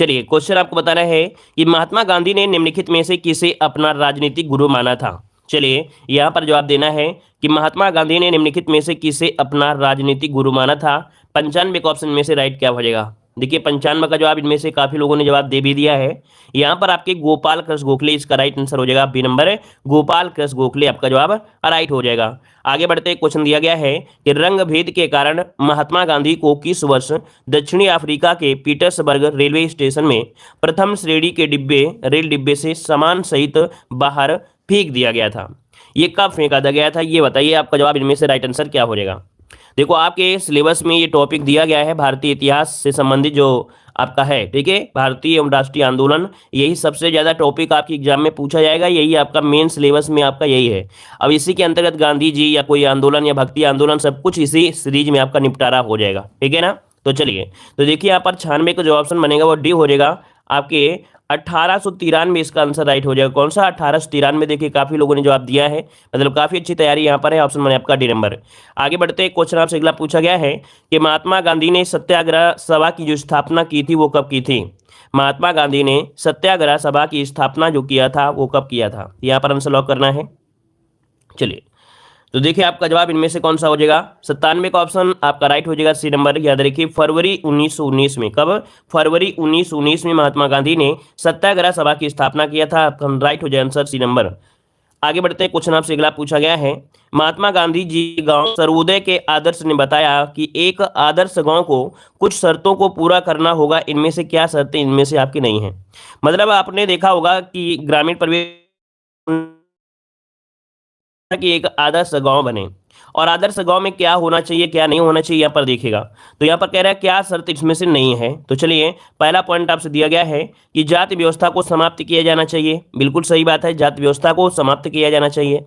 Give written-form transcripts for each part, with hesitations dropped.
चलिए क्वेश्चन आपको बताना है कि महात्मा गांधी ने निम्नलिखित में से किसे अपना राजनीतिक गुरु माना था। चलिए यहाँ पर जवाब देना है कि महात्मा गांधी ने निम्नलिखित में से किसे अपना राजनीतिक गुरु माना था। 95 के ऑप्शन में से राइट क्या हो जाएगा। देखिए 95 का जवाब इनमें से काफी लोगों ने जवाब दे भी दिया है। यहाँ पर आपके गोपाल कृष्ण गोखले इसका राइट आंसर हो जाएगा। बी नंबर गोपाल कृष्ण गोखले आपका जवाब राइट हो जाएगा। आगे बढ़ते क्वेश्चन दिया गया है कि रंग भेद के कारण महात्मा गांधी को किस वर्ष दक्षिणी अफ्रीका के पीटर्सबर्ग रेलवे स्टेशन में प्रथम श्रेणी के रेल डिब्बे से सामान सहित बाहर फेंक दिया गया था। ये कब फेंका गया था ये बताइए। आपका जवाब इनमें से राइट आंसर क्या हो जाएगा। देखो आपके सिलेबस में ये टॉपिक दिया गया है भारतीय इतिहास से संबंधित जो आपका है, ठीक है, भारतीय एवं राष्ट्रीय आंदोलन। यही सबसे ज्यादा टॉपिक आपके एग्जाम में पूछा जाएगा, यही आपका मेन सिलेबस में आपका यही है। अब इसी के अंतर्गत गांधी जी या कोई आंदोलन या भक्ति आंदोलन सब कुछ इसी सीरीज में आपका निपटारा हो जाएगा, ठीक है ना। तो चलिए तो देखिए यहाँ पर 96 का जो ऑप्शन बनेगा वो डी हो जाएगा। आपके 1893 इसका आंसर राइट हो जाएगा। कौन सा 1893। देखिए काफी लोगों ने जवाब दिया है, मतलब काफी अच्छी तैयारी यहाँ पर है। ऑप्शन बने आपका डी नंबर। आगे बढ़ते क्वेश्चन आपसे अगला पूछा गया है कि महात्मा गांधी ने सत्याग्रह सभा की जो स्थापना की थी वो कब की थी। महात्मा गांधी ने सत्याग्रह सभा की स्थापना जो किया था वो कब किया था। यहाँ पर आंसर लॉक करना है। चलिए तो देखिए आपका जवाब इनमें से कौन सा हो जाएगा। 97 का ऑप्शन आपका राइट हो जाएगा, सी नंबर। याद रखिए फरवरी 1919 में। कब? फरवरी 1919 में महात्मा गांधी ने सत्याग्रह सभा की स्थापना किया था। राइट हो जाए आंसर सी नंबर। आगे बढ़ते हैं क्वेश्चन आपसे अगला पूछा गया है। महात्मा गांधी जी गांव सर्वोदय के आदर्श ने बताया कि एक आदर्श गांव को कुछ शर्तों को पूरा करना होगा। इनमें से क्या शर्तें इनमें से आपकी नहीं है। मतलब आपने देखा होगा कि ग्रामीण परिवेश कि एक आदर्श गांव बने, और आदर्श गांव में क्या होना चाहिए क्या नहीं होना चाहिए यहाँ पर देखिएगा। तो यहाँ पर कह रहा है क्या शर्त इसमें से नहीं है। तो चलिए पहला पॉइंट आपसे दिया गया है कि जाति व्यवस्था को समाप्त किया जाना चाहिए। बिल्कुल सही बात है, जाति व्यवस्था को समाप्त किया जाना चाहिए।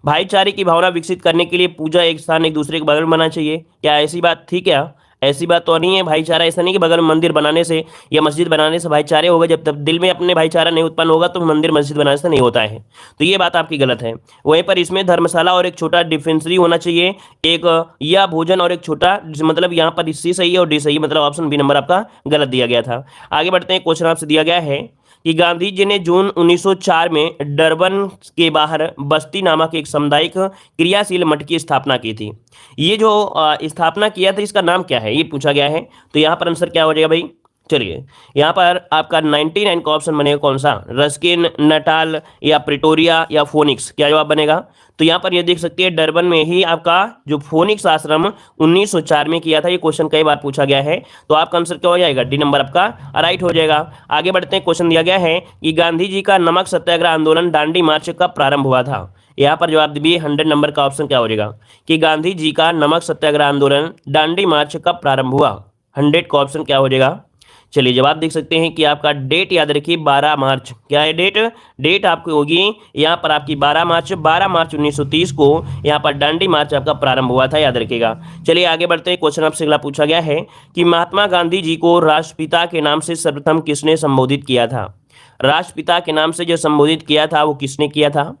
भाईचारे की भावना विकसित करने के लिए पूजा एक स्थान एक दूसरे के बगल में बनाना चाहिए। क्या ऐसी बात थी क्या? ऐसी बात तो नहीं है। भाईचारा ऐसा नहीं कि बगल में मंदिर बनाने से या मस्जिद बनाने से भाईचारे होगा। जब तक दिल में अपने भाईचारा नहीं उत्पन्न होगा तो मंदिर मस्जिद बनाने से नहीं होता है। तो ये बात आपकी गलत है। वहीं पर इसमें धर्मशाला और एक छोटा डिफेंसरी होना चाहिए, एक या भोजन और एक छोटा, मतलब यहाँ पर सी सही है और डी सही, मतलब ऑप्शन बी नंबर आपका गलत दिया गया था। आगे बढ़ते हैं क्वेश्चन आपसे दिया गया है कि गांधी जी ने जून 1904 में डरबन के बाहर बस्ती नामक एक सामुदायिक क्रियाशील मठ की स्थापना की थी। ये जो स्थापना किया था इसका नाम क्या है ये पूछा गया है। तो यहाँ पर आंसर क्या हो जाएगा भाई। चलिए यहाँ पर आपका 99 का ऑप्शन बनेगा कौन सा, रस्किन, नटाल या प्रिटोरिया या फोनिक्स। क्या जवाब बनेगा। तो यहाँ पर ये देख सकते हैं डरबन में ही आपका जो फोनिक्स आश्रम 1904 में किया था। ये क्वेश्चन कई बार पूछा गया है। तो आपका आंसर क्या हो जाएगा, डी नंबर आपका राइट हो जाएगा। आगे बढ़ते हैं क्वेश्चन दिया गया है कि गांधी जी का नमक सत्याग्रह आंदोलन दांडी मार्च कब प्रारंभ हुआ था। यहाँ पर जवाब भी 100 नंबर का ऑप्शन क्या हो जाएगा कि गांधी जी का नमक सत्याग्रह आंदोलन दांडी मार्च कब प्रारंभ हुआ। 100 का ऑप्शन क्या हो जाएगा। चलिए जवाब देख सकते हैं कि आपका डेट याद रखिए 12 मार्च। क्या है डेट आपकी होगी यहाँ पर आपकी 12 मार्च 1930 को यहाँ पर दांडी मार्च आपका प्रारंभ हुआ था, याद रखिएगा। चलिए आगे बढ़ते हैं क्वेश्चन आपसे अगला पूछा गया है कि महात्मा गांधी जी को राष्ट्रपिता के नाम से सर्वप्रथम किसने संबोधित किया था। राष्ट्रपिता के नाम से जो संबोधित किया था वो किसने किया था।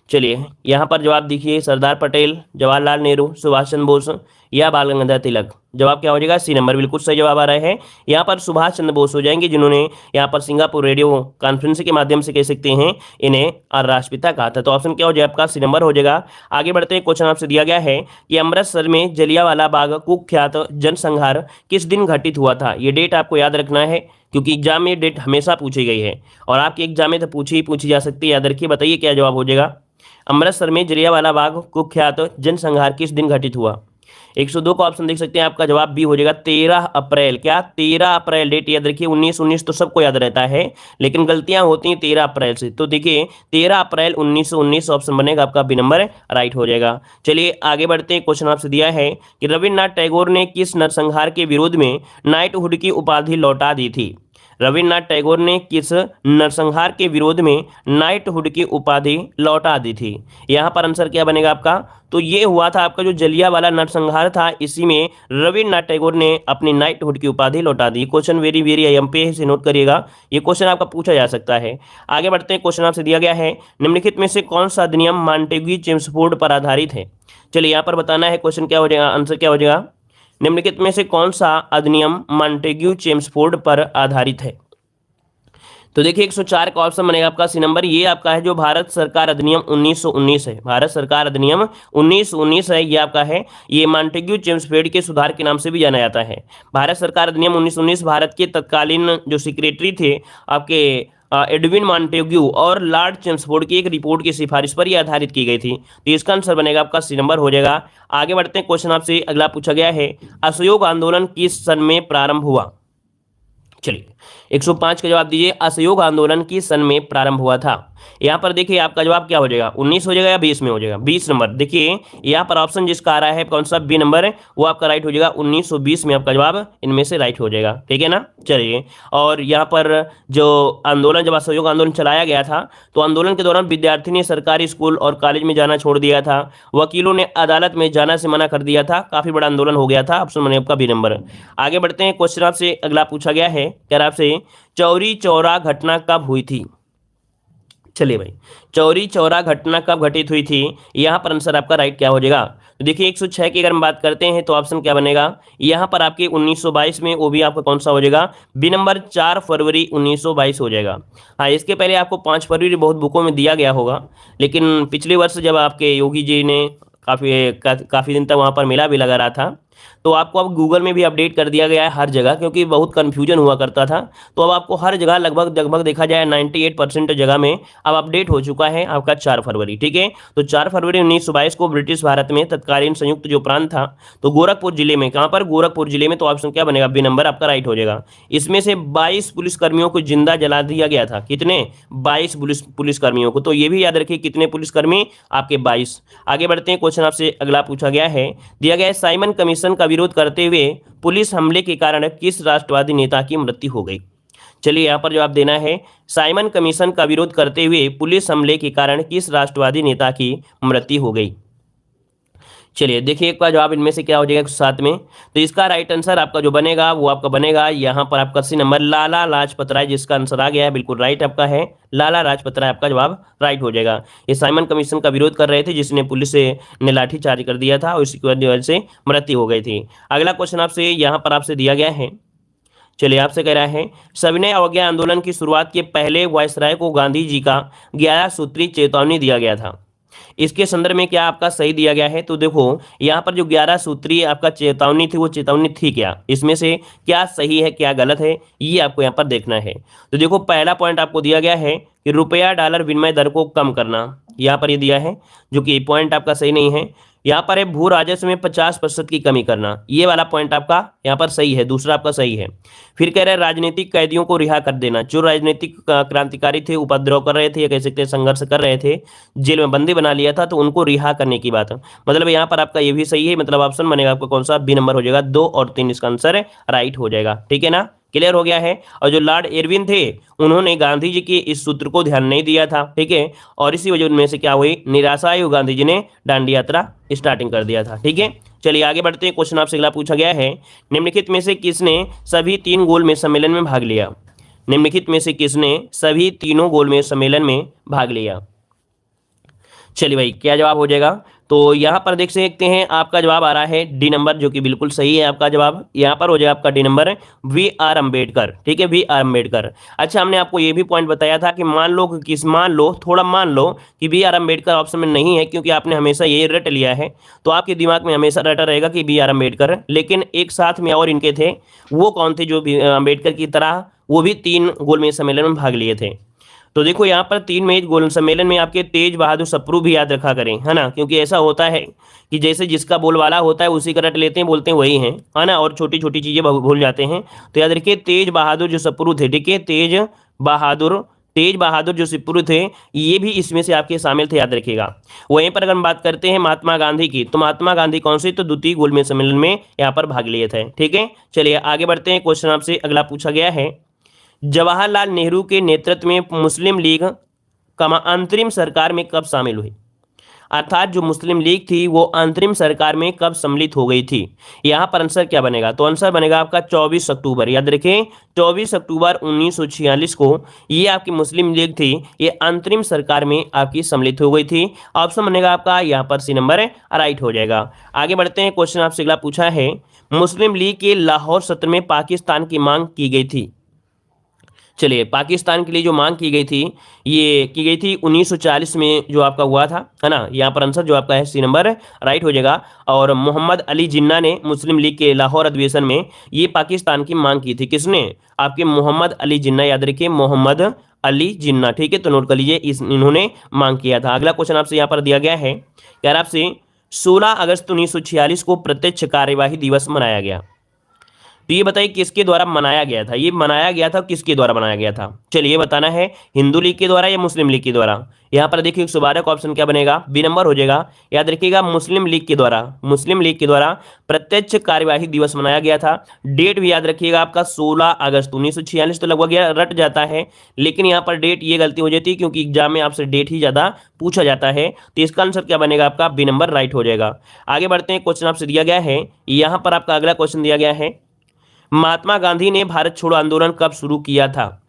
चलिए यहाँ पर जवाब देखिए, सरदार पटेल, जवाहरलाल नेहरू, सुभाष चंद्र बोस या बाल गंगाधर तिलक। जवाब क्या हो जाएगा, सी नंबर। बिल्कुल सही जवाब आ रहे हैं। यहाँ पर सुभाष चंद्र बोस हो जाएंगे, जिन्होंने यहाँ पर सिंगापुर रेडियो कॉन्फ्रेंस के माध्यम से कह सकते हैं इन्हें राष्ट्रपिता कहा था। तो ऑप्शन क्या हो जाएगा आपका, सी नंबर हो जाएगा। आगे बढ़ते हैं क्वेश्चन आपसे दिया गया है कि अमृतसर में जलियांवाला बाग कुख्यात जनसंहार किस दिन घटित हुआ था। ये डेट आपको याद रखना है क्योंकि एग्जाम में डेट हमेशा पूछी गई है और आपके एग्जाम में तो पूछी जा सकती है। याद रखिए, बताइए क्या जवाब हो जाएगा। अमृतसर में जलियांवाला बाग कुख्यात जनसंहार किस दिन घटित हुआ। 102 का ऑप्शन देख सकते हैं, आपका जवाब भी हो जाएगा 13 अप्रैल। क्या 13 अप्रैल डेट याद रखिए। 19 तो सबको याद रहता है लेकिन गलतियां होती हैं 13 अप्रैल से। तो देखिए 13 अप्रैल 1919 ऑप्शन बनेगा आपका बी नंबर राइट हो जाएगा। चलिए आगे बढ़ते हैं। क्वेश्चन आपसे दिया है कि रविन्द्रनाथ टैगोर ने किस नरसंहार के विरोध में नाइटहुड की उपाधि लौटा दी थी। रविन्द्रनाथ टैगोर ने किस नरसंहार के विरोध में नाइटहुड की उपाधि लौटा दी थी। यहाँ पर आंसर क्या बनेगा आपका। तो ये हुआ था आपका जो जलियांवाला नरसंहार था, इसी में रविन्द्रनाथ टैगोर ने अपनी नाइटहुड की उपाधि लौटा दी। क्वेश्चन वेरी वेरी एमपी से नोट करिएगा, ये क्वेश्चन आपका पूछा जा सकता है। आगे बढ़ते हैं। क्वेश्चन आपसे दिया गया है निम्नलिखित में से कौन सा अधिनियम मॉन्टेग्यू चेम्सफोर्ड पर आधारित है। चलिए यहाँ पर बताना है क्वेश्चन क्या हो जाएगा, आंसर क्या हो जाएगा। निम्नलिखित में से कौन सा अधिनियम मॉन्टेग्यू चेम्सफोर्ड पर आधारित है। तो देखिए 104 का ऑप्शन बनेगा आपका सी नंबर। ये आपका है जो भारत सरकार अधिनियम 1919 है, भारत सरकार अधिनियम 1919 है, ये आपका है। ये मॉन्टेग्यू चेम्सफोर्ड के सुधार के नाम से भी जाना जाता है। भारत सरकार अधिनियम 1919 भारत के तत्कालीन जो सेक्रेटरी थे आपके एडविन मॉन्टेग्यू और लॉर्ड चेम्सफोर्ड की एक रिपोर्ट की सिफारिश पर यह आधारित की गई थी। तो इसका आंसर बनेगा आपका सी नंबर हो जाएगा। आगे बढ़ते हैं, क्वेश्चन आपसे अगला पूछा गया है, असहयोग आंदोलन किस सन में प्रारंभ हुआ। चलिए 105 का जवाब दीजिए, असहयोग आंदोलन किस सन में प्रारंभ हुआ था। यहाँ पर देखिए आपका जवाब क्या हो जाएगा, 19 हो जाएगा या 20 में हो जाएगा, 20 नंबर। देखिए यहाँ पर ऑप्शन जिसका आ रहा है कौन सा, बी नंबर, वो आपका राइट हो जाएगा, 1920 में आपका जवाब इनमें से राइट हो जाएगा, ठीक है ना। चलिए, और यहाँ पर जो आंदोलन, जब असहयोग आंदोलन चलाया गया था तो आंदोलन के दौरान विद्यार्थी ने सरकारी स्कूल और कॉलेज में जाना छोड़ दिया था, वकीलों ने अदालत में जाना से मना कर दिया था, काफी बड़ा आंदोलन हो गया था। ऑप्शन बने आपका बी नंबर। आगे बढ़ते हैं, क्वेश्चन आपसे अगला पूछा गया है, कह रहा आपसे चौरी चौरा घटना कब हुई थी। चलिए भाई, चौरी चौरा घटना कब घटित हुई थी, यहाँ पर आंसर आपका राइट क्या हो जाएगा। तो देखिए 106 की अगर हम बात करते हैं तो ऑप्शन क्या बनेगा, यहाँ पर आपके 1922 में, वो भी आपका कौन सा हो जाएगा, बी नंबर, 4 फरवरी 1922 हो जाएगा। हाँ, इसके पहले आपको 5 फरवरी बहुत बुकों में दिया गया होगा, लेकिन पिछले वर्ष जब आपके योगी जी ने काफ़ी दिन तक वहाँ पर मेला भी लगा रहा था, तो आपको अब गूगल में भी अपडेट कर दिया गया है हर जगह, क्योंकि बहुत कन्फ्यूजन हुआ करता था। तो अब आपको हर जगह लगभग देखा जाए 98% जगह में अब अपडेट हो चुका है आपका 4 फरवरी, ठीक है। तो 4 फरवरी 1922 को ब्रिटिश भारत में तत्कालीन संयुक्त जो प्रांत था, तो गोरखपुर जिले में, कहाँ पर, गोरखपुर जिले में। तो ऑप्शन क्या बनेगा, बी नंबर आपका राइट हो जाएगा। इसमें से 22 पुलिसकर्मियों को जिंदा जला दिया गया था। कितने, 22 पुलिसकर्मियों को। तो ये भी याद रखिए, कितने पुलिसकर्मी, आपके 22। आगे बढ़ते हैं, क्वेश्चन आपसे अगला पूछा गया है, दिया गया है साइमन कमीशन का विरोध करते हुए पुलिस हमले के कारण किस राष्ट्रवादी नेता की मृत्यु हो गई। चलिए यहाँ पर जवाब देना है, साइमन कमीशन का विरोध करते हुए पुलिस हमले के कारण किस राष्ट्रवादी नेता की मृत्यु हो गई। चलिए देखिए एक बार जवाब इनमें से क्या हो जाएगा साथ में। तो इसका राइट आंसर आपका जो बनेगा वो आपका बनेगा यहाँ पर आपका सी नंबर, लाला लाजपत राय, जिसका आंसर आ गया है, बिल्कुल राइट आपका है, लाला लाजपत राय आपका जवाब राइट हो जाएगा। ये साइमन कमीशन का विरोध कर रहे थे, जिसने पुलिस ने लाठीचार्ज कर दिया था और इसी की वजह से मृत्यु हो गई थी। अगला क्वेश्चन आपसे यहाँ पर आपसे दिया गया है, चलिए आपसे कह रहा है, सविनय अवज्ञा आंदोलन की शुरुआत के पहले वायसराय को गांधी जी का 11 सूत्री चेतावनी दिया गया था। इसके संदर्भ में क्या आपका सही दिया गया है। तो देखो यहाँ पर जो 11 सूत्रीय आपका चेतावनी थी, वो चेतावनी थी क्या, इसमें से क्या सही है क्या गलत है, ये आपको यहाँ पर देखना है। तो देखो पहला पॉइंट आपको दिया गया है कि रुपया डॉलर विनिमय दर को कम करना, यहाँ पर ये दिया है, जो कि पॉइंट आपका सही नहीं है। यहाँ पर है भू राजस्व में 50% की कमी करना, ये वाला पॉइंट आपका यहाँ पर सही है, दूसरा आपका सही है। फिर कह रहे हैं राजनीतिक कैदियों को रिहा कर देना, जो राजनीतिक क्रांतिकारी थे, उपद्रव कर रहे थे या कह सकते हैं संघर्ष कर रहे थे, जेल में बंदी बना लिया था, तो उनको रिहा करने की बात, मतलब यहाँ पर आपका ये भी सही है, मतलब ऑप्शन बनेगा आपका कौन सा, बी नंबर हो जाएगा, 2 और 3 इसका आंसर राइट हो जाएगा, ठीक है ना, क्लियर हो गया है। और जो लॉर्ड इरविन थे, उन्होंने गांधी जी के इस सूत्र को ध्यान नहीं दिया था, ठीक है, और इसी वजह में से क्या हुई, निराशा आई, गांधी जी ने दांडी यात्रा स्टार्टिंग कर दिया था, ठीक है। चलिए आगे बढ़ते हैं, क्वेश्चन आपसे अगला पूछा गया है, निम्नलिखित में से किसने सभी 3 गोलमेज सम्मेलन में भाग लिया। निम्नलिखित में से किसने सभी तीनों गोलमेज सम्मेलन में भाग लिया। चलिए भाई क्या जवाब हो जाएगा, तो यहाँ पर देख सकते हैं आपका जवाब आ रहा है डी नंबर, जो कि बिल्कुल सही है आपका जवाब। यहाँ पर हो जाएगा आपका D number, V R Ambedkar, ठीक है, वी आर अम्बेडकर। अच्छा, हमने आपको ये भी पॉइंट बताया था कि मान लो कि वी आर अम्बेडकर ऑप्शन में नहीं है, क्योंकि आपने हमेशा ये रट लिया है, तो आपके दिमाग में हमेशा रटा रहेगा कि वी आर अम्बेडकर। लेकिन एक साथ में और इनके थे, वो कौन थे जो अम्बेडकर की तरह वो भी 3 गोलमेज सम्मेलन में भाग लिए थे। तो देखो यहाँ पर 3 मेज गोल सम्मेलन में आपके तेज बहादुर सप्रू भी याद रखा करें, है ना, क्योंकि ऐसा होता है कि जैसे जिसका बोलवाला होता है उसी का रट लेते हैं, बोलते हैं वही हैं, है ना, और छोटी छोटी चीज़ें भूल जाते हैं। तो याद रखिए तेज बहादुर जो सप्रू थे, ठीक है, तेज बहादुर जो सप्रू थे, ये भी इसमें से आपके शामिल थे, याद रखिएगा। वहीं पर अगर हम बात करते हैं महात्मा गांधी की, तो महात्मा गांधी कौन से, तो द्वितीय गोलमेज सम्मेलन में यहाँ पर भाग लिए थे, ठीक है। चलिए आगे बढ़ते हैं, क्वेश्चन आपसे अगला पूछा गया है, जवाहरलाल नेहरू के नेतृत्व में मुस्लिम लीग अंतरिम सरकार में कब शामिल हुई। अर्थात जो मुस्लिम लीग थी वो अंतरिम सरकार में कब सम्मिलित हो गई थी। यहाँ पर आंसर क्या बनेगा, तो आंसर बनेगा आपका 24 अक्टूबर, याद रखें 24 अक्टूबर 1946 को ये आपकी मुस्लिम लीग थी, ये अंतरिम सरकार में आपकी सम्मिलित हो गई थी। ऑप्शन बनेगा आपका यहाँ पर सी नंबर राइट हो जाएगा। आगे बढ़ते हैं, क्वेश्चन आपसे अगला पूछा है, मुस्लिम लीग के लाहौर सत्र में पाकिस्तान की मांग की गई थी। चलिए, पाकिस्तान के लिए जो मांग की गई थी, ये की गई थी 1940 में जो आपका हुआ था, है ना। यहाँ पर आंसर जो आपका है सी नंबर राइट हो जाएगा। और मोहम्मद अली जिन्ना ने मुस्लिम लीग के लाहौर अधिवेशन में ये पाकिस्तान की मांग की थी। किसने? आपके मोहम्मद अली जिन्ना, याद रखिए मोहम्मद अली जिन्ना, ठीक है। तो नोट कर लीजिए, इन्होंने मांग किया था। अगला क्वेश्चन आपसे यहाँ पर दिया गया है, कह रहा आपसे 16 अगस्त 1946 को प्रत्यक्ष कार्यवाही दिवस मनाया गया। तो ये बताइए किसके द्वारा मनाया गया था? ये मनाया गया था, किसके द्वारा मनाया गया था? चलिए बताना है, हिंदू लीग के द्वारा या मुस्लिम लीग के द्वारा। यहाँ पर देखिए 112 का ऑप्शन क्या बनेगा? बी नंबर हो जाएगा। याद रखिएगा मुस्लिम लीग के द्वारा, मुस्लिम लीग के द्वारा प्रत्यक्ष कार्यवाही दिवस मनाया गया था। डेट भी याद रखिएगा आपका 16 अगस्त 1946, तो लगभग यह रट जाता है, लेकिन यहाँ पर डेट ये गलती हो जाती है क्योंकि एग्जाम में आपसे डेट ही ज़्यादा पूछा जाता है। तो इसका आंसर क्या बनेगा आपका? बी नंबर राइट हो जाएगा। आगे बढ़ते हैं, क्वेश्चन आपसे दिया गया है, यहाँ पर आपका अगला क्वेश्चन दिया गया है, महात्मा गांधी ने भारत छोड़ो आंदोलन कब शुरू किया था?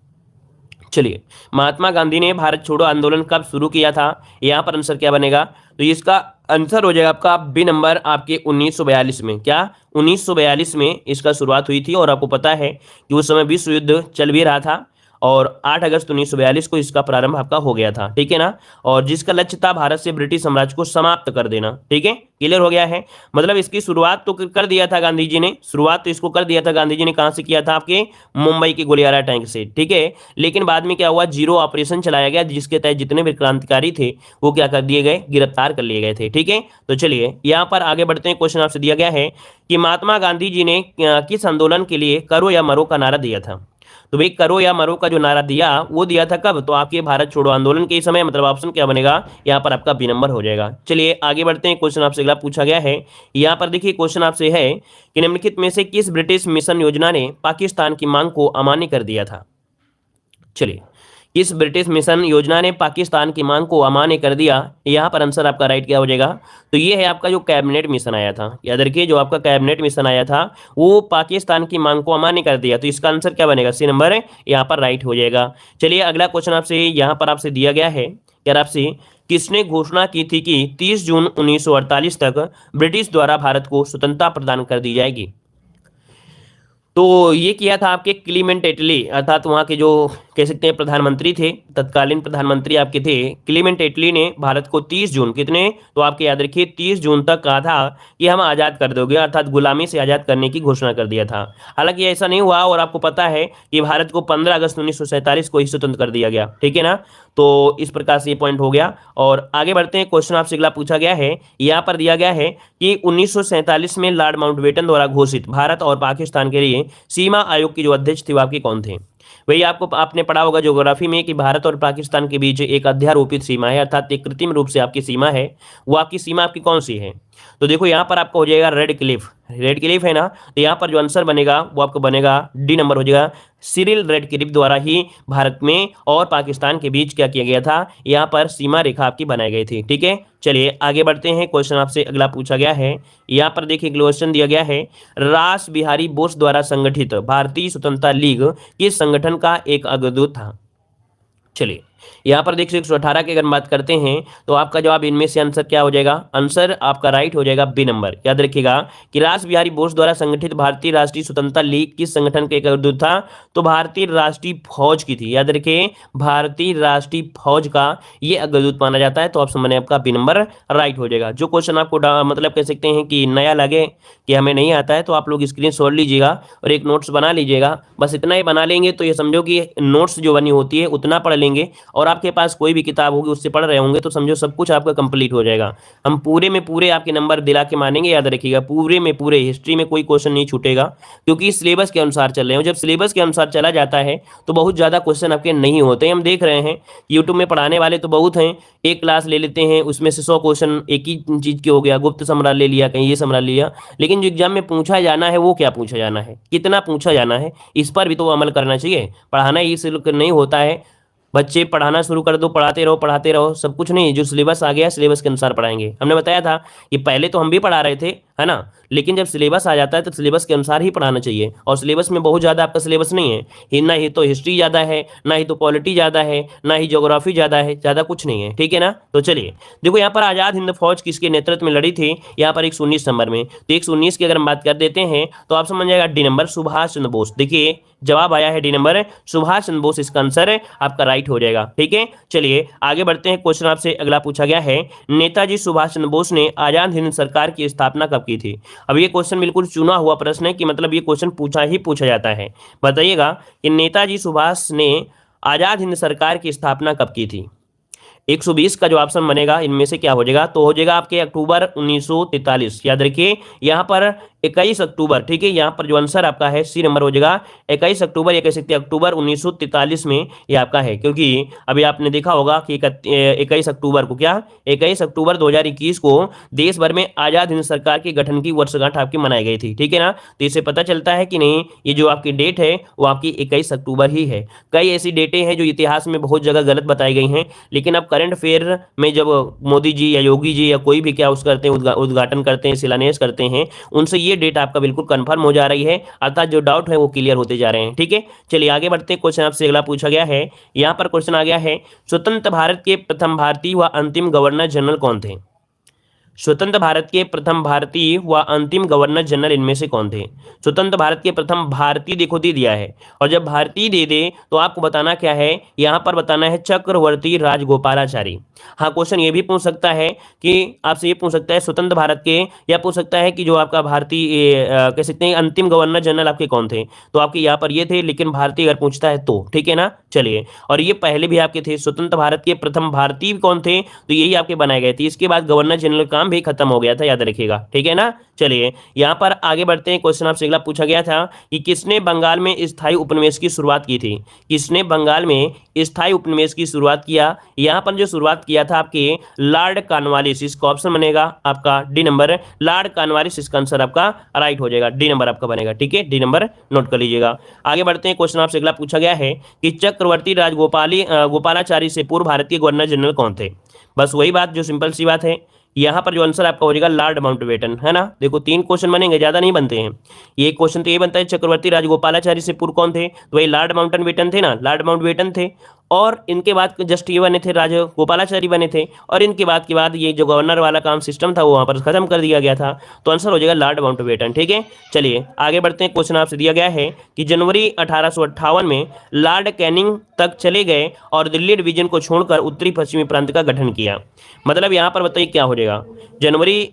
चलिए, महात्मा गांधी ने भारत छोड़ो आंदोलन कब शुरू किया था? यहाँ पर आंसर क्या बनेगा? तो इसका आंसर हो जाएगा आपका बी नंबर, आपके 1942 में। क्या? 1942 में इसका शुरुआत हुई थी। और आपको पता है कि उस समय विश्व युद्ध चल भी रहा था और 8 अगस्त 1942 को इसका प्रारंभ आपका हो गया था, ठीक है ना। और जिसका लक्ष्य था भारत से ब्रिटिश साम्राज्य को समाप्त कर देना, ठीक है। क्लियर हो गया है? मतलब इसकी शुरुआत तो कर दिया था गांधी जी ने, शुरुआत तो इसको कर दिया था गांधी जी ने। कहां से किया था? आपके मुंबई के गोलियारा टैंक से, ठीक है। लेकिन बाद में क्या हुआ? जीरो ऑपरेशन चलाया गया, जिसके तहत जितने भी क्रांतिकारी थे वो क्या कर दिए गए? गिरफ्तार कर लिए गए थे, ठीक है। तो चलिए यहाँ पर आगे बढ़ते हैं। क्वेश्चन आपसे दिया गया है कि महात्मा गांधी जी ने किस आंदोलन के लिए करो या मरो का नारा दिया था? तो भाई करो या मरो का जो नारा दिया वो दिया था कब? तो आपके भारत छोड़ो आंदोलन के समय। मतलब ऑप्शन क्या बनेगा? यहाँ पर आपका बी नंबर हो जाएगा। चलिए आगे बढ़ते हैं। क्वेश्चन आपसे अगला पूछा गया है, यहाँ पर देखिए क्वेश्चन आपसे है कि निम्नलिखित में से किस ब्रिटिश मिशन योजना ने पाकिस्तान की मांग को अमान्य कर दिया था? चलिए, किस ब्रिटिश मिशन योजना ने पाकिस्तान की मांग को अमान्य कर दिया? यहाँ पर आंसर आपका राइट क्या हो जाएगा? तो ये है आपका जो कैबिनेट मिशन आया था। याद रखिए जो आपका कैबिनेट मिशन आया था वो पाकिस्तान की मांग को अमान्य कर दिया। तो इसका आंसर क्या बनेगा? सी नंबर यहाँ पर राइट हो जाएगा। चलिए अगला क्वेश्चन आपसे यहाँ पर आपसे दिया गया है, यार आपसे किसने घोषणा की थी कि 30 जून 1948 तक ब्रिटिश द्वारा भारत को स्वतंत्रता प्रदान कर दी जाएगी? तो ये किया था आपके क्लीमेंट एटली, अर्थात वहाँ के जो कह सकते हैं प्रधानमंत्री थे, तत्कालीन प्रधानमंत्री आपके थे क्लीमेंट एटली ने भारत को 30 जून, कितने? तो आपके याद रखिए 30 जून तक कहा था कि हम आज़ाद कर दोगे, अर्थात गुलामी से आज़ाद करने की घोषणा कर दिया था। हालांकि ऐसा नहीं हुआ और आपको पता है कि भारत को 15 अगस्त 1947 को ही स्वतंत्र कर दिया गया, ठीक है ना। तो इस प्रकार से ये पॉइंट हो गया। और आगे बढ़ते हैं। क्वेश्चन आपसे अगला पूछा गया है, यहाँ पर दिया गया है कि 1947 में लॉर्ड माउंटबेटन द्वारा घोषित भारत और पाकिस्तान के लिए सीमा आयोग के जो अध्यक्ष थे वो आपके कौन थे? वही आपको आपने पढ़ा होगा ज्योग्राफी में कि भारत और पाकिस्तान के बीच एक अध्यारोपित सीमा है, अर्थात एक कृत्रिम रूप से आपकी सीमा है। वो आपकी सीमा आपकी कौन सी है? तो देखो यहाँ पर आपका हो जाएगा रेड क्लिफ, रेड क्लिफ है ना। तो यहाँ पर जो आंसर बनेगा वो आपको बनेगा डी नंबर हो जाएगा। सिरिल रेड क्लिफ द्वारा ही भारत में और पाकिस्तान के बीच क्या किया गया था? यहाँ पर सीमा रेखा आपकी बनाई गई थी, ठीक है। चलिए आगे बढ़ते हैं। क्वेश्चन आपसे अगला पूछा गया है, यहाँ पर देखिए क्वेश्चन दिया गया है, रास बिहारी बोस द्वारा संगठित भारतीय स्वतंत्रता लीग किस संगठन का एक अग्रदूत था? चलिए यहाँ पर देखिए 118 की अगर बात करते हैं तो आपका जवाब इनमें से आंसर क्या हो जाएगा? आंसर आपका राइट हो जाएगा बी नंबर। याद रखिएगा कि रास बिहारी बोस द्वारा संगठित भारतीय राष्ट्रीय स्वतंत्रता लीग किस संगठन के एक अग्रदूत था? तो भारतीय राष्ट्रीय फौज की थी। याद रखिए भारतीय राष्ट्रीय फौज का ये अग्रदूत माना जाता है। तो ऑप्शन बने आपका बी नंबर राइट हो जाएगा। जो क्वेश्चन आपको मतलब कह सकते हैं कि नया लगे कि हमें नहीं आता है तो आप लोग स्क्रीनशॉट लीजिएगा और एक नोट्स बना लीजिएगा। बस इतना ही बना लेंगे तो ये समझो कि नोट्स जो बनी होती है उतना पढ़ लेंगे और आपके पास कोई भी किताब होगी उससे पढ़ रहे होंगे तो समझो सब कुछ आपका कंप्लीट हो जाएगा। हम पूरे में पूरे आपके नंबर दिला के मानेंगे। याद रखिएगा पूरे में पूरे हिस्ट्री में कोई क्वेश्चन नहीं छूटेगा क्योंकि सिलेबस के अनुसार चल रहे हैं। जब सिलेबस के अनुसार चला जाता है तो बहुत ज़्यादा क्वेश्चन आपके नहीं होते। हम देख रहे हैं यूट्यूब में पढ़ाने वाले तो बहुत हैं, एक क्लास ले लेते हैं उसमें से 100 क्वेश्चन एक ही चीज़ के हो गया, गुप्त सम्राट ले लिया, कहीं ये सम्राट ले लिया। लेकिन जो एग्जाम में पूछा जाना है वो क्या पूछा जाना है, कितना पूछा जाना है, इस पर भी तो अमल करना चाहिए। पढ़ाना ही सिर्फ नहीं होता है, बच्चे पढ़ाना शुरू कर दो, पढ़ाते रहो, सब कुछ नहीं। जो सिलेबस आ गया सिलेबस के अनुसार पढ़ाएंगे। हमने बताया था कि पहले तो हम भी पढ़ा रहे थे, है ना, लेकिन जब सिलेबस आ जाता है तो सिलेबस के अनुसार ही पढ़ाना चाहिए, और सिलेबस में बहुत ज़्यादा आपका सिलेबस नहीं है, ना ही तो हिस्ट्री ज़्यादा है, ना ही तो पॉलिटी ज़्यादा है, ना ही ज्योग्राफी ज़्यादा है, ज़्यादा कुछ नहीं है, ठीक है ना। तो चलिए देखो यहाँ पर आज़ाद हिंद फौज किसके नेतृत्व में लड़ी थी, यहाँ पर 119 नंबर में। तो 119 की अगर हम बात कर देते हैं तो आप समझ जाएगा डी नंबर सुभाष चंद्र बोस। देखिए जवाब आया है डी नंबर सुभाष चंद्र बोस, इसका आंसर आपका राइट हो जाएगा, ठीक है। चलिए आगे बढ़ते हैं, क्वेश्चन आपसे अगला पूछा गया है, नेताजी सुभाष चंद्र बोस ने आजाद हिंद सरकार की स्थापना कब की थी। अब ये क्वेश्चन बिल्कुल चुना हुआ प्रश्न है कि मतलब ये क्वेश्चन पूछा जाता है। बताइएगा कि नेताजी सुभाष ने आजाद हिंद सरकार की स्थापना कब की थी। 120 का जो ऑप्शन बनेगा इनमें से क्या हो जाएगा, तो हो जाएगा आपके अक्टूबर 1943। याद रखिए यहाँ पर 21 अक्टूबर, ठीक है। यहाँ पर जो आंसर आपका है सी नंबर हो जाएगा 21 अक्टूबर या कह सकते हैं अक्टूबर 1943 में ये आपका है, क्योंकि अभी आपने देखा होगा कि 21 अक्टूबर को, क्या 21 अक्टूबर 2021 को देश भर में आज़ाद हिंद सरकार के गठन की वर्षगांठ आपकी मनाई गई थी, ठीक है ना। तो इससे पता चलता है कि नहीं ये जो आपकी डेट है वो आपकी 21 अक्टूबर ही है। कई ऐसी डेटें हैं जो इतिहास में बहुत जगह गलत बताई गई हैं, लेकिन अब करंट अफेयर में जब मोदी जी या योगी जी या कोई भी क्या उस करते हैं, उद्घाटन करते हैं, शिलान्यास करते हैं, उनसे ये डेट आपका बिल्कुल कंफर्म हो जा रही है, अर्थात जो डाउट है वो क्लियर होते जा रहे हैं, ठीक है। चलिए आगे बढ़ते हैं, क्वेश्चन आपसे अगला पूछा गया है। यहाँ पर क्वेश्चन आ गया है, स्वतंत्र भारत के प्रथम भारतीय व अंतिम गवर्नर जनरल कौन थे। स्वतंत्र भारत के प्रथम भारतीय व अंतिम गवर्नर जनरल इनमें से कौन थे। स्वतंत्र भारत के प्रथम भारतीय देखो दे दिया है, और जब भारतीय दे दे तो आपको बताना क्या है, यहाँ पर बताना है चक्रवर्ती राजगोपालाचारी। हाँ क्वेश्चन ये भी पूछ सकता है कि आपसे ये पूछ सकता है स्वतंत्र भारत के, या पूछ सकता है कि जो आपका भारतीय कह सकते हैं अंतिम गवर्नर जनरल आपके कौन थे, तो आपके यहाँ पर ये थे, लेकिन भारतीय अगर पूछता है तो, ठीक है ना। चलिए, और ये पहले भी आपके थे, स्वतंत्र भारत के प्रथम भारतीय कौन थे, तो यही आपके बनाए गए थे। इसके बाद गवर्नर जनरल काम भी खत्म हो गया था, याद रखिएगा, ठीक है ना। चलिए यहाँ पर आगे बढ़ते हैं, क्वेश्चन आपसे अगला पूछा गया था कि किसने बंगाल में स्थायी उपनिवेश की शुरुआत की थी। किसने बंगाल में स्थायी उपनिवेश की शुरुआत किया, यहाँ पर जो शुरुआत किया था आपके लॉर्ड कॉर्नवालिस। इसका ऑप्शन बनेगा आपका डी नंबर लॉर्ड कॉर्नवालिस, इसका आंसर आपका राइट हो जाएगा, डी नंबर आपका बनेगा, ठीक है। डी नंबर नोट कर लीजिएगा। आगे बढ़ते हैं, क्वेश्चन आपसे अगला पूछा गया है कि चक्रवर्ती गोपालाचारी से पूर्व भारतीय गवर्नर जनरल कौन थे। बस वही बात जो सिंपल सी बात है, यहाँ पर जो आंसर आपका हो जाएगा लॉर्ड माउंटबेटन, है ना। देखो 3 क्वेश्चन बनेंगे, ज्यादा नहीं बनते हैं। ये क्वेश्चन तो ये बनता है चक्रवर्ती राजगोपालाचारी से पूर्व कौन थे, तो वही लॉर्ड माउंटबेटन थे ना, लॉर्ड माउंटबेटन थे। और इनके बाद जस्ट ये बने थे राजगोपालाचारी बने थे, और इनके बाद ये जो गवर्नर वाला काम सिस्टम था वो वहाँ पर खत्म कर दिया गया था, तो आंसर हो जाएगा लॉर्ड माउंटबेटन, ठीक है। चलिए आगे बढ़ते हैं, क्वेश्चन आपसे दिया गया है कि जनवरी 1858 में लॉर्ड कैनिंग तक चले गए और दिल्ली डिवीजन को छोड़कर उत्तरी पश्चिमी प्रांत का गठन किया। मतलब यहाँ पर बताइए क्या हो जाएगा, जनवरी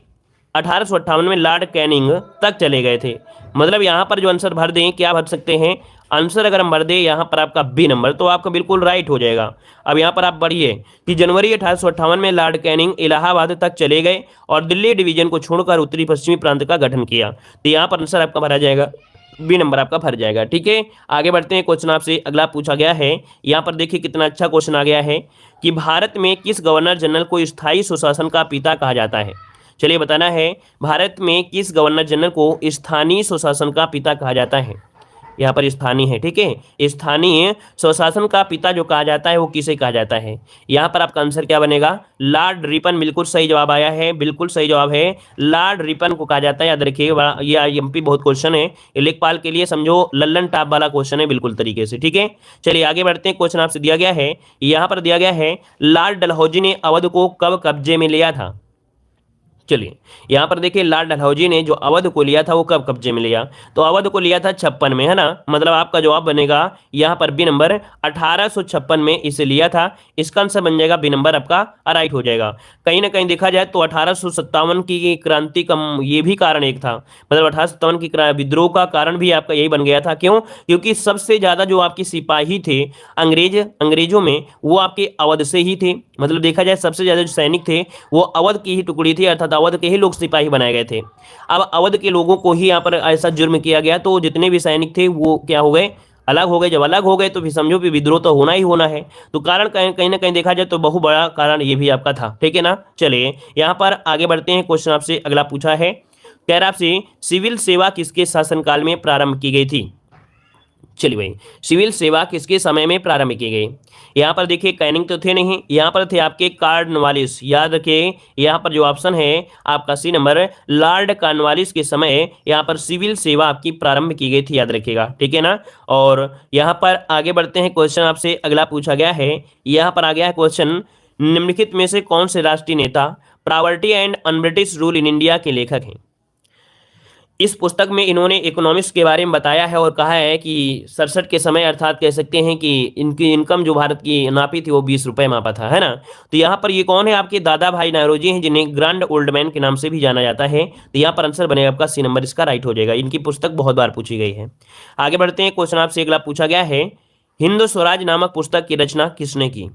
1858 में लॉर्ड कैनिंग तक चले गए थे। मतलब यहाँ पर जो आंसर भर दें, क्या भर सकते हैं आंसर, अगर हम भर दें यहाँ पर आपका बी नंबर, तो आपका बिल्कुल राइट हो जाएगा। अब यहाँ पर आप पढ़िए कि जनवरी 1858 में लॉर्ड कैनिंग इलाहाबाद तक चले गए और दिल्ली डिवीजन को छोड़कर उत्तरी पश्चिमी प्रांत का गठन किया। तो यहाँ पर आंसर आपका भरा जाएगा, बी नंबर आपका भर जाएगा, ठीक है। आगे बढ़ते हैं, क्वेश्चन आपसे अगला पूछा गया है। यहाँ पर देखिए कितना अच्छा क्वेश्चन आ गया है कि भारत में किस गवर्नर जनरल को स्थायी सुशासन का पिता कहा जाता है। चलिए बताना है, भारत में किस गवर्नर जनरल को स्थानीय स्वशासन का पिता कहा जाता है। यहाँ पर स्थानीय है, ठीक है। स्थानीय स्वशासन का पिता जो कहा जाता है वो किसे कहा जाता है। यहाँ पर आपका आंसर क्या बनेगा, लॉर्ड रिपन, बिल्कुल सही जवाब आया है, बिल्कुल सही जवाब है, लॉर्ड रिपन को कहा जाता है। याद रखिएगा, ये आईएमपी बहुत क्वेश्चन है, लेखपाल के लिए समझो लल्लन टॉप वाला क्वेश्चन है बिल्कुल तरीके से, ठीक है। चलिए आगे बढ़ते हैं, क्वेश्चन आपसे दिया गया है, यहाँ पर दिया गया है लॉर्ड डलहौजी ने अवध को कब कब्जे में लिया था। चलिए यहाँ पर देखिए, लॉर्ड डलहौजी ने जो अवध को लिया था वो कब कब्जे में लिया, तो अवध को लिया था 56 में, है ना। मतलब आपका जवाब बनेगा यहाँ पर बी नंबर 1856 में इसे लिया था। इसका आंसर बन जाएगा बी नंबर आपका राइट हो जाएगा। कहीं ना कहीं देखा जाए तो 1857 की क्रांति का ये भी कारण एक था, मतलब 1857 की विद्रोह का कारण भी आपका यही बन गया था। क्यों, क्योंकि सबसे ज्यादा जो आपके सिपाही थे अंग्रेजों में वो आपके अवध से ही थे। मतलब देखा जाए सबसे ज्यादा जो सैनिक थे वो अवध की ही टुकड़ी थी, अर्थात अवध के ही लोग सिपाही बनाए गए थे। अब अवध के लोगों को ही यहाँ पर ऐसा जुर्म किया गया, तो जितने भी सैनिक थे वो क्या हो गए, अलग हो गए। जब अलग हो गए तो फिर समझो कि विद्रोह तो होना ही होना है। तो कारण कहीं ना कहीं देखा जाए तो बहुत बड़ा कारण ये भी आपका था, ठीक है ना। चलिए यहाँ पर आगे बढ़ते हैं, क्वेश्चन आपसे अगला पूछा है, कह रहा आपसे सिविल सेवा किसके शासनकाल में प्रारंभ की गई थी। चलिए भाई, सिविल सेवा किसके समय में प्रारंभ की गई? यहाँ पर देखिए कैनिंग तो थे नहीं, यहाँ पर थे आपके कॉर्नवालिस। याद रखिए यहाँ पर जो ऑप्शन है आपका सी नंबर, लॉर्ड कॉर्नवालिस के समय यहाँ पर सिविल सेवा आपकी प्रारंभ की गई थी, याद रखिएगा, ठीक है ना। और यहाँ पर आगे बढ़ते हैं, क्वेश्चन आपसे अगला पूछा गया है। यहाँ पर आ गया है क्वेश्चन, निम्नलिखित में से कौन से राष्ट्रीय नेता property and un British rule in India के लेखक हैं? इस पुस्तक में इन्होंने इकोनॉमिक्स के बारे में बताया है और कहा है कि 67 के समय, अर्थात कह सकते हैं कि इनकी इनकम जो भारत की नापी थी वो 20 रुपए मापा था, है ना। तो यहाँ पर ये कौन है? आपके दादा भाई नौरोजी हैं, जिन्हें ग्रैंड ओल्ड मैन के नाम से भी जाना जाता है। तो यहाँ पर आंसर बनेगा आपका सी नंबर, इसका राइट हो जाएगा। इनकी पुस्तक बहुत बार पूछी गई है। आगे बढ़ते हैं, क्वेश्चन आपसे अगला पूछा गया है, हिंद स्वराज नामक पुस्तक की रचना किसने की?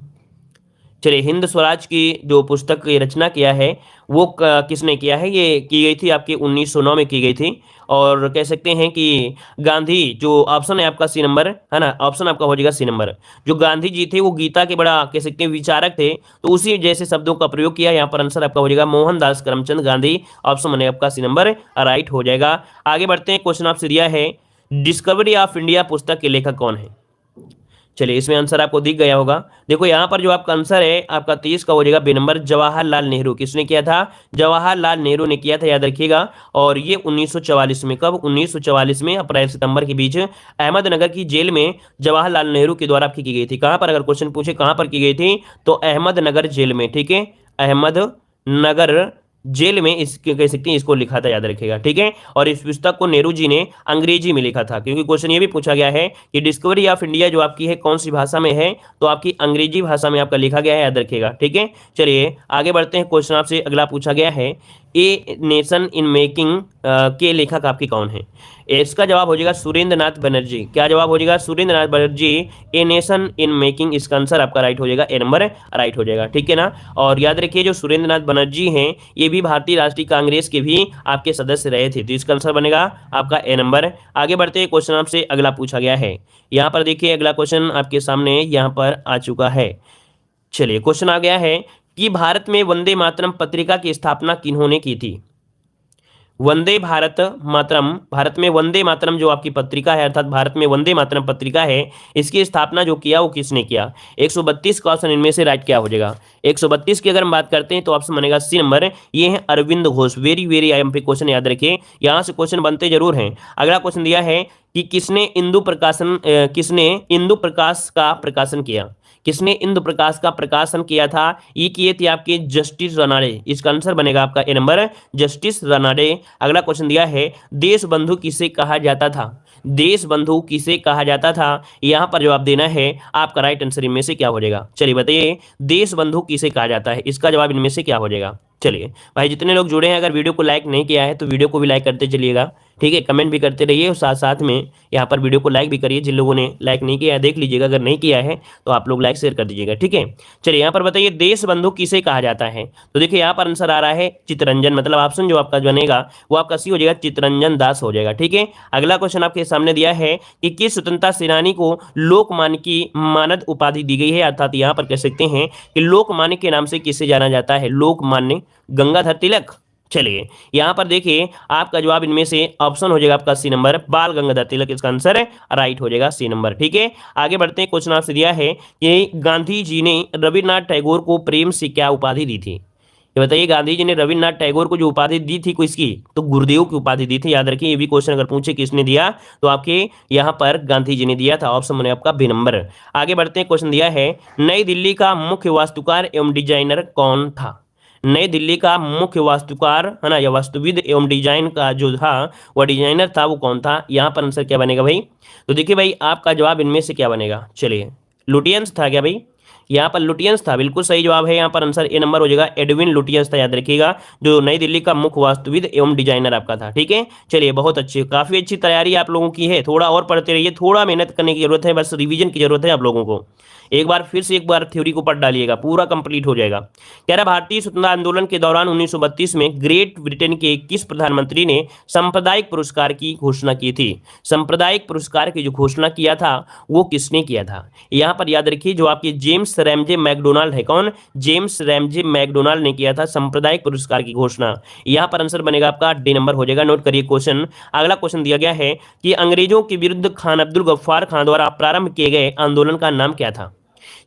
चलिए, हिंद स्वराज की जो पुस्तक की रचना किया है वो किसने किया है? ये की गई थी आपकी 1909 में की गई थी। और कह सकते हैं कि गांधी, जो ऑप्शन है आपका सी नंबर, है ना, ऑप्शन आपका हो जाएगा सी नंबर। जो गांधी जी थे वो गीता के बड़ा कह सकते हैं विचारक थे, तो उसी जैसे शब्दों का प्रयोग किया। यहाँ पर आंसर आपका हो जाएगा मोहनदास करमचंद गांधी, ऑप्शन बनेगा आपका सी नंबर, राइट हो जाएगा। आगे बढ़ते हैं, क्वेश्चन आपसे दिया है, डिस्कवरी ऑफ इंडिया पुस्तक के लेखक कौन है? चलिए, इसमें आंसर आपको दिख गया होगा। देखो यहाँ पर जो आपका आंसर है आपका 23 का हो जाएगा बी नंबर, जवाहरलाल नेहरू। किसने किया था? जवाहरलाल नेहरू ने किया था, याद रखिएगा। और ये 1944 में, कब? 1944 में अप्रैल सितंबर के बीच अहमदनगर की जेल में जवाहरलाल नेहरू के द्वारा आपकी की गई थी। कहाँ पर, अगर क्वेश्चन पूछे कहाँ पर की गई थी, तो अहमदनगर जेल में, ठीक है, अहमदनगर जेल में इस कह सकते हैं, इसको लिखा था, याद रखिएगा, ठीक है। और इस पुस्तक को नेहरू जी ने अंग्रेजी में लिखा था, क्योंकि क्वेश्चन ये भी पूछा गया है कि डिस्कवरी ऑफ इंडिया जो आपकी है कौन सी भाषा में है, तो आपकी अंग्रेजी भाषा में आपका लिखा गया है, याद रखिएगा, ठीक है। चलिए आगे बढ़ते हैं, क्वेश्चन आपसे अगला पूछा गया है, ए नेशन इन मेकिंग के लेखक आपके कौन है? इसका जवाब हो जाएगा सुरेंद्र नाथ बनर्जी। क्या जवाब हो जाएगा? Surendra Nath Banerjee, a nation in making, इसका आंसर आपका राइट हो जाएगा, ए नंबर राइट हो जाएगा, ठीक है ना। और याद रखिए जो सुरेंद्र नाथ बनर्जी हैं ये भी भारतीय राष्ट्रीय कांग्रेस के भी आपके सदस्य रहे थे, तो इसका आंसर बनेगा आपका ए नंबर। आगे बढ़ते हैं, क्वेश्चन आपसे अगला पूछा गया है। यहाँ पर देखिए अगला क्वेश्चन आपके सामने यहाँ पर आ चुका है। चलिए, क्वेश्चन आ गया है कि भारत में वंदे मातरम पत्रिका की स्थापना किन्होंने की थी? वंदे भारत मातरम, भारत में वंदे मातरम जो आपकी पत्रिका है, अर्थात भारत में वंदे मातरम पत्रिका है, इसकी स्थापना जो किया वो किसने किया? 132 का ऑप्शन इनमें से राइट क्या हो जाएगा? 132 की अगर हम बात करते हैं तो ऑप्शन बनेगा सी नंबर, ये है Arvind Ghosh. Very very IMP question, याद रखिए, यहाँ से क्वेश्चन बनते जरूर हैं। अगला क्वेश्चन दिया है कि किसने इंदु प्रकाश का प्रकाशन किया? किसने इंदु प्रकाश का प्रकाशन किया था? ये किए थे आपके जस्टिस रनाडे, इसका आंसर बनेगा आपका ए नंबर, जस्टिस रनाडे। अगला क्वेश्चन दिया है, देश बंधु किसे कहा जाता था? देश बंधु किसे कहा जाता था? यहाँ पर जवाब देना है, आपका राइट आंसर इनमें से क्या हो जाएगा? चलिए बताइए, देश बंधु किसे कहा जाता है, इसका जवाब इनमें से क्या हो जाएगा? चलिए भाई, जितने लोग जुड़े हैं, अगर वीडियो को लाइक नहीं किया है तो वीडियो को भी लाइक करते चलिएगा, ठीक है, कमेंट भी करते रहिए और साथ साथ में यहाँ पर वीडियो को लाइक भी करिए। जिन लोगों ने लाइक नहीं किया है देख लीजिएगा, अगर नहीं किया है तो आप लोग लाइक शेयर कर दीजिएगा, ठीक है। चलिए यहाँ पर बताइए, देश बंधु किसे कहा जाता है? तो देखिए यहाँ पर आंसर आ रहा है चित्तरंजन, मतलब ऑप्शन जो आपका बनेगा वो आपका सी हो जाएगा, चित्तरंजन दास हो जाएगा, ठीक है। अगला क्वेश्चन आपके सामने दिया है कि किस स्वतंत्रता सेनानी को लोकमान्य की मानद उपाधि दी गई है? अर्थात यहाँ पर कह सकते हैं कि लोकमान्य के नाम से किसे जाना जाता है? लोकमान्य गंगाधर तिलक। चलिए यहां पर देखिए आपका जवाब इनमें से ऑप्शन हो जाएगा आपका सी नंबर, बाल गंगाधर तिलक, इसका आंसर राइट हो जाएगा सी नंबर, ठीक है। आगे बढ़ते हैं, क्वेश्चन आपसे दिया है कि गांधी जी ने रविन्द्रनाथ टैगोर को प्रेम से क्या उपाधि दी थी? ये बताइए, गांधी जी ने रविन्द्रनाथ टैगोर को जो उपाधि दी थी किसकी? तो गुरुदेव की उपाधि दी थी, याद रखिए। ये भी क्वेश्चन अगर पूछे किसने दिया तो आपके यहाँ पर गांधी जी ने दिया था, ऑप्शन बने आपका बी नंबर। आगे बढ़ते हैं, क्वेश्चन दिया है, नई दिल्ली का मुख्य वास्तुकार एवं डिजाइनर कौन था? नई दिल्ली का मुख्य वास्तुकार, है ना, या वास्तुविद एवं डिजाइन का जो था वह डिजाइनर था, वो कौन था? यहाँ पर आंसर क्या बनेगा भाई? तो देखिए भाई, आपका जवाब इनमें से क्या बनेगा? चलिए, लुटियंस था क्या भाई? यहाँ पर लुटियंस था, बिल्कुल सही जवाब है। यहाँ पर आंसर ए नंबर हो जाएगा, एडविन लुटियंस था, याद रखिएगा, जो नई दिल्ली का मुख्य वास्तुविद एवं डिजाइनर आपका था, ठीक है। चलिए, बहुत अच्छी, काफी अच्छी तैयारी आप लोगों की है, थोड़ा और पढ़ते रहिए, थोड़ा मेहनत करने की जरूरत है, बस रिवीजन की जरूरत है आप लोगों को। एक बार फिर से एक बार थ्योरी को पढ़ डालिएगा, पूरा कंप्लीट हो जाएगा। कह रहा भारतीय स्वतंत्रता आंदोलन के दौरान 1932 में ग्रेट ब्रिटेन के किस प्रधानमंत्री ने सांप्रदायिक पुरस्कार की घोषणा की थी? सांप्रदायिक पुरस्कार की जो घोषणा किया था वो किसने किया था? यहां पर याद रखिए जो आपके जेम्स रैमजे मैकडोनाल्ड है। कौन? जेम्स रैमजे मैकडोनाल्ड ने किया था सांप्रदायिक पुरस्कार की घोषणा। यहां पर आंसर बनेगा आपका डी नंबर हो जाएगा। नोट करिए क्वेश्चन। अगला क्वेश्चन दिया गया है कि अंग्रेजों के विरुद्ध खान अब्दुल गफ्फार खान द्वारा प्रारंभ किए गए आंदोलन का नाम क्या था?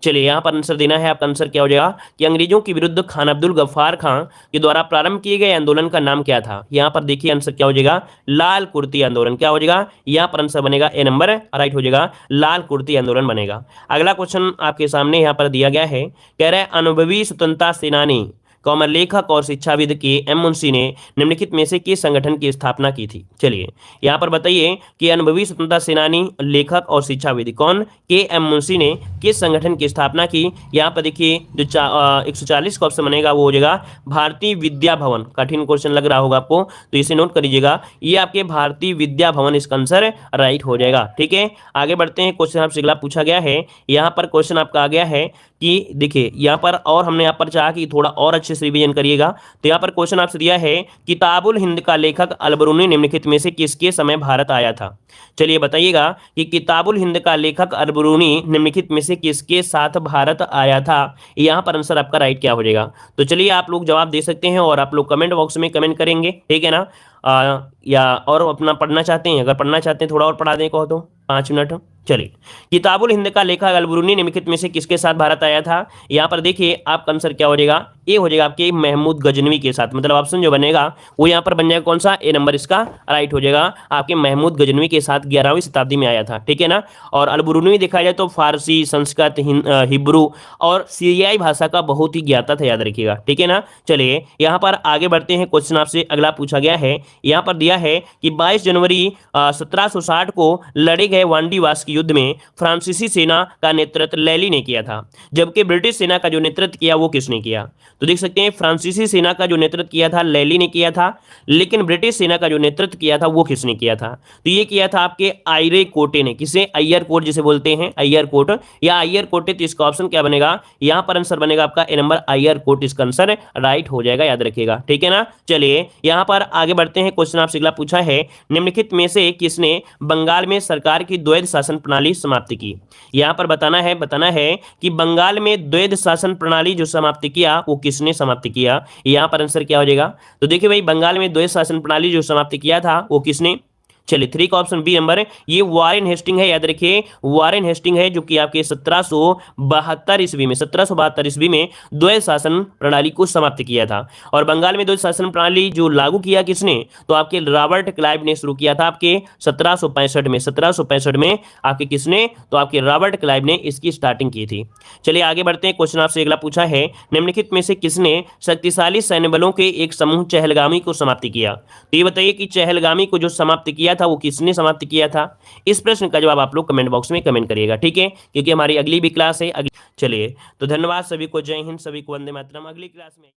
चलिए यहां पर आंसर देना है। आपका आंसर क्या हो जाएगा कि अंग्रेजों के विरुद्ध खान अब्दुल गफ्फार खान के द्वारा प्रारंभ किए गए आंदोलन का नाम क्या था? यहां पर देखिए आंसर क्या हो जाएगा, लाल कुर्ती आंदोलन। क्या हो जाएगा? यहां पर आंसर बनेगा ए नंबर राइट हो जाएगा, लाल कुर्ती आंदोलन बनेगा। अगला क्वेश्चन आपके सामने यहां पर दिया गया है, कह रहा है अनुभवी स्वतंत्रता सेनानी कॉमन लेखक और शिक्षाविद के एम मुंशी ने निम्नलिखित में से किस संगठन की स्थापना की थी? चलिए यहाँ पर बताइए कि अनुभवी स्वतंत्रता सेनानी, लेखक और शिक्षाविद कौन? के एम मुंशी ने किस संगठन की स्थापना की? यहाँ पर देखिए जो 140 का ऑप्शन बनेगा वो हो जाएगा भारतीय विद्या भवन। कठिन क्वेश्चन लग रहा होगा आपको तो इसे नोट कर लीजिएगा, ये आपके भारतीय विद्या भवन इसका आंसर राइट हो जाएगा। ठीक है, आगे बढ़ते हैं। क्वेश्चन आपसे अगला पूछा गया है, यहाँ पर क्वेश्चन आपका आ गया है कि देखिए यहाँ पर और हमने यहाँ पर चाहा कि थोड़ा और अच्छे से रिवीजन करिएगा। तो यहाँ पर क्वेश्चन आपसे दिया है किताबुल हिंद का लेखक अलबरूनी निम्नलिखित में से किसके समय भारत आया था? चलिए बताइएगा कि किताबुल हिंद का लेखक अलबरूनी निम्नलिखित में से किसके साथ भारत आया था? यहाँ पर आंसर आपका राइट क्या हो जाएगा? तो चलिए आप लोग जवाब दे सकते हैं और आप लोग कमेंट बॉक्स में कमेंट करेंगे, ठीक है ना। या और अपना पढ़ना चाहते हैं, अगर पढ़ना चाहते हैं थोड़ा और पढ़ा दें कहो तो 5 मिनट। चलिए किताबुल हिंद का लेखक अलबरूनी निम्नलिखित में से किसके साथ भारत आया था? यहाँ पर देखिए आपका आंसर क्या हो जाएगा, ए हो जाएगा आपके महमूद गजनवी के साथ। मतलब ऑप्शन जो बनेगा वो यहाँ पर बन जाएगा कौन सा? ए नंबर इसका राइट हो जाएगा, आपके महमूद गजनवी के साथ 11वीं शताब्दी में आया था, ठीक है ना। और अलबरूनी देखा जाए तो फारसी, संस्कृत, हिब्रू और सीरियाई भाषा का बहुत ही ज्ञाता था, याद रखिएगा, ठीक है ना। चलिए यहाँ पर आगे बढ़ते हैं। क्वेश्चन आपसे अगला पूछा गया है, यहाँ पर दिया है कि 22 जनवरी 1760 को लड़े गए वांडीवास के युद्ध में फ्रांसीसी सेना का नेतृत्व लैली ने किया था, जबकि ब्रिटिश सेना का जो नेतृत्व किया वो किसने किया? तो देख सकते हैं फ्रांसीसी सेना का जो नेतृत्व किया था लैली ने किया था, लेकिन ब्रिटिश सेना का जो नेतृत्व किया था वो किसने किया था? तो ये किया था आपके आयरे कोटे ने। किसे? अय्यर कोट जिसे बोलते हैं, अय्यर कोट या अय्यर कोटे। तो इसका ऑप्शन क्या बनेगा? यहां पर आंसर बनेगा आपका ए नंबर अय्यर कोट, इसका आंसर राइट हो जाएगा, याद रखिएगा, ठीक है ना। चलिए यहां पर आगे बढ़ते हैं। क्वेश्चन आपसे अगला पूछा है, निम्नलिखित में से किसने बंगाल में सरकार की द्वैध शासन प्रणाली समाप्त की? यहां पर बताना है कि बंगाल में द्वैध शासन प्रणाली जो समाप्त किया वो किसने समाप्त किया? यहां पर आंसर क्या हो जाएगा? तो देखिए भाई बंगाल में द्वैध शासन प्रणाली जो समाप्त किया था वो किसने? चलिए 3 का ऑप्शन बी नंबर, ये वारेन हेस्टिंग है, याद रखिए वारेन हेस्टिंग है, जो कि आपके 1772 ईस्वी में 1772 ईस्वी में द्वैध शासन प्रणाली को समाप्त किया था। और बंगाल में द्वैध शासन प्रणाली जो लागू किया किसने? तो आपके रॉबर्ट क्लाइव ने शुरू किया था आपके 1765 में आपके किसने? तो आपके रॉबर्ट क्लाइव ने इसकी स्टार्टिंग की थी। चलिए आगे बढ़ते हैं। क्वेश्चन आपसे अगला पूछा है, निम्नलिखित में से किसने शक्तिशाली सैन्य बलों के एक समूह चहलगामी को समाप्त किया? तो ये बताइए कि चहलगामी को जो समाप्त किया था वो किसने समाप्त किया था? इस प्रश्न का जवाब आप लोग कमेंट बॉक्स में कमेंट करिएगा, ठीक है, क्योंकि हमारी अगली भी क्लास है। चलिए तो धन्यवाद सभी को, जय हिंद, सभी को वंदे मातरम। अगली क्लास में